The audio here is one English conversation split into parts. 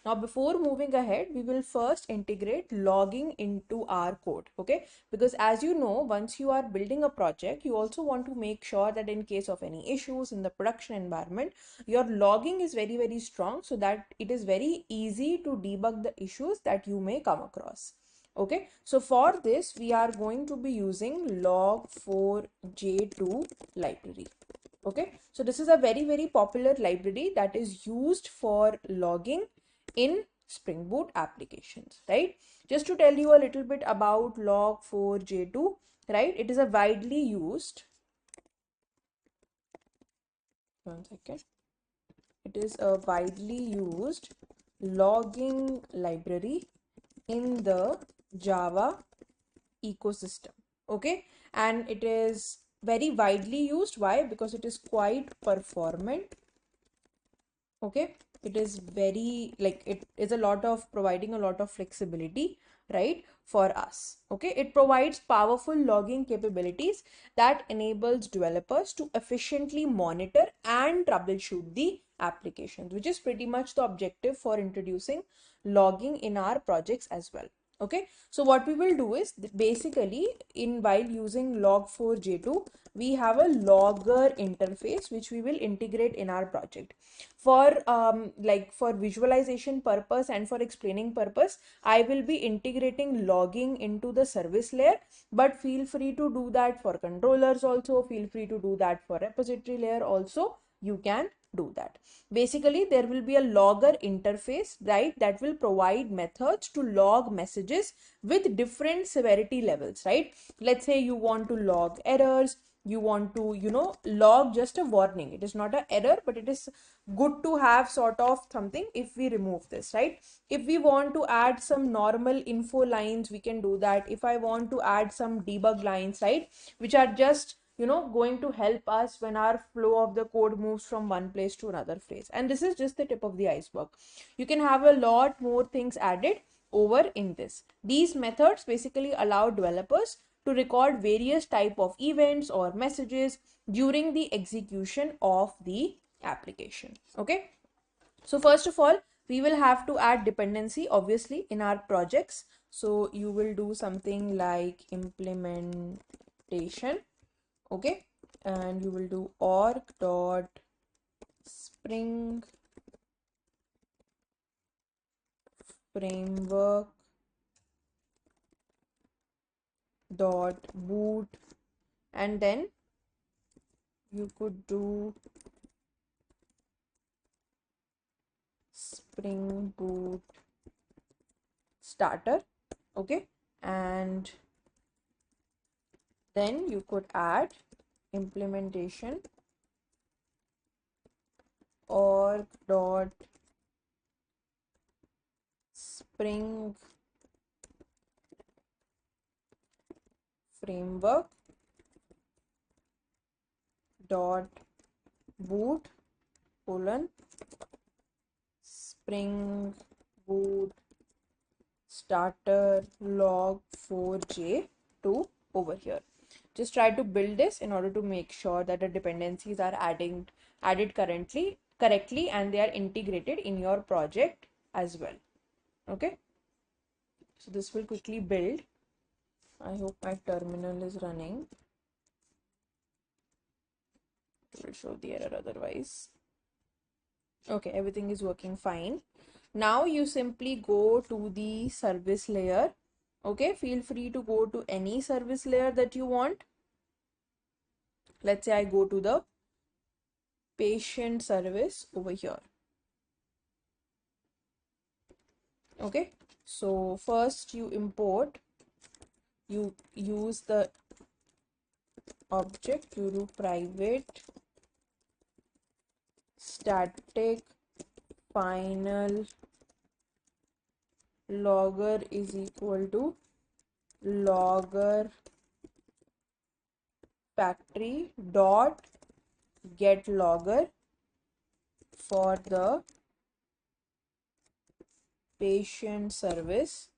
Now, before moving ahead, we will first integrate logging into our code, okay? Because as you know, once you are building a project, you also want to make sure that in case of any issues in the production environment, your logging is very, very strong so that it is very easy to debug the issues that you may come across. Okay, so for this, we are going to be using log4j2 library. Okay, so this is a very, very popular library that is used for logging in Spring Boot applications, right? Just to tell you a little bit about log4j2, right? It is a widely used, one second. It is a widely used logging library in the Java ecosystem. Okay, and it is very widely used. Why? Because it is quite performant. Okay, it is very, like, it is a lot of providing a lot of flexibility, right, for us. Okay, it provides powerful logging capabilities that enables developers to efficiently monitor and troubleshoot the applications, which is pretty much the objective for introducing logging in our projects as well. Okay, so what we will do is basically, in while using log4j2, we have a logger interface which we will integrate in our project. For like for visualization purpose and for explaining purpose, I will be integrating logging into the service layer, but feel free to do that for controllers also, feel free to do that for repository layer also, you can do that. Basically, there will be a logger interface, right, that will provide methods to log messages with different severity levels, right? Let's say you want to log errors, you want to, log just a warning. It is not an error, but it is good to have sort of something if we remove this, right? If we want to add some normal info lines, we can do that. If I want to add some debug lines, right, which are just going to help us when our flow of the code moves from one place to another place. And this is just the tip of the iceberg. You can have a lot more things added over in this. These methods basically allow developers to record various type of events or messages during the execution of the application. Okay, so first of all, we will have to add dependency obviously in our projects. So you will do something like implementation. Okay, and you will do org dot spring framework dot boot, and then you could do Spring Boot starter. Okay, and then you could add implementation org dot spring framework dot boot colon Spring Boot starter log4j2 over here. Just try to build this in order to make sure that the dependencies are added correctly and they are integrated in your project as well. Okay, so this will quickly build. I hope my terminal is running. It will show the error otherwise. Okay, everything is working fine. Now you simply go to the service layer. Okay, feel free to go to any service layer that you want. Let's say I go to the patient service over here. Okay, so first you import, you use the object, you do private static final logger is equal to logger factory dot get logger for the patient service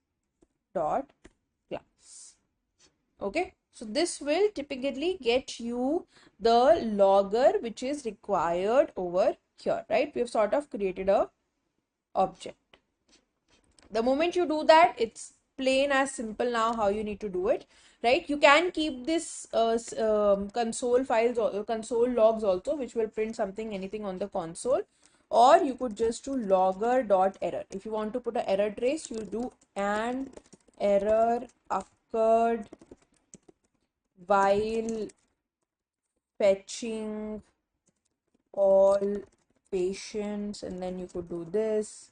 dot class. Okay, so this will typically get you the logger which is required over here, right? We have sort of created a object. The moment you do that, it's plain as simple now how you need to do it, right? You can keep this console files or console logs also, which will print something, anything on the console, or you could just do logger.error. If you want to put an error trace, you do an error occurred while fetching all patients, and then you could do this,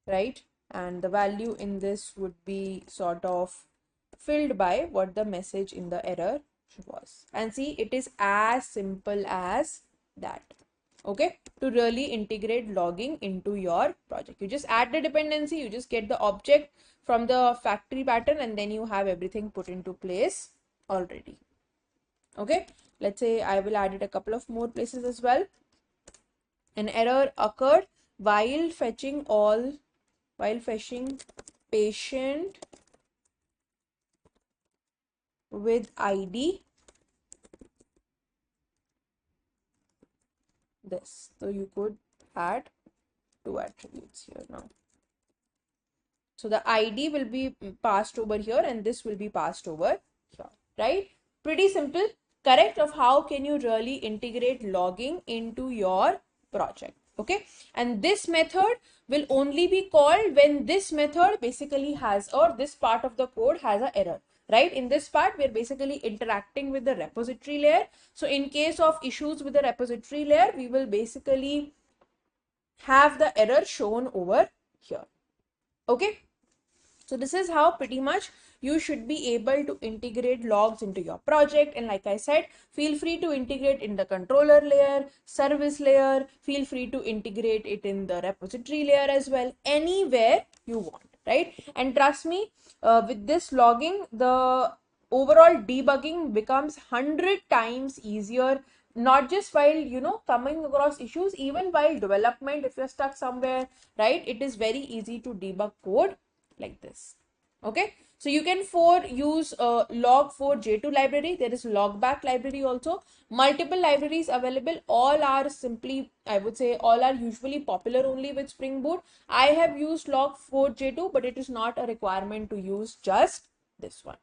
right? And the value in this would be sort of filled by what the message in the error was. And see, it is as simple as that. Okay, to really integrate logging into your project, you just add the dependency, you just get the object from the factory pattern, and then you have everything put into place already. Okay, let's say I will add it a couple of more places as well. An error occurred while fetching patient with ID this. So you could add two attributes here now. So the ID will be passed over here and this will be passed over here, right? Pretty simple, correct, of how can you really integrate logging into your project. Okay, and this method will only be called when this method basically has, or this part of the code has an error, right? In this part, we're basically interacting with the repository layer. So in case of issues with the repository layer, we will basically have the error shown over here. Okay, so this is how pretty much you should be able to integrate logs into your project. And like I said, feel free to integrate in the controller layer, service layer, feel free to integrate it in the repository layer as well, anywhere you want, right? And trust me, with this logging, the overall debugging becomes 100 times easier, not just while, you know, coming across issues, even while development. If you're stuck somewhere, right, it is very easy to debug code like this. Okay, so you can use log4j2 library. There is logback library also, multiple libraries available. All are simply, I would say, all are usually popular only with Spring Boot. I have used log4j2, but it is not a requirement to use just this one.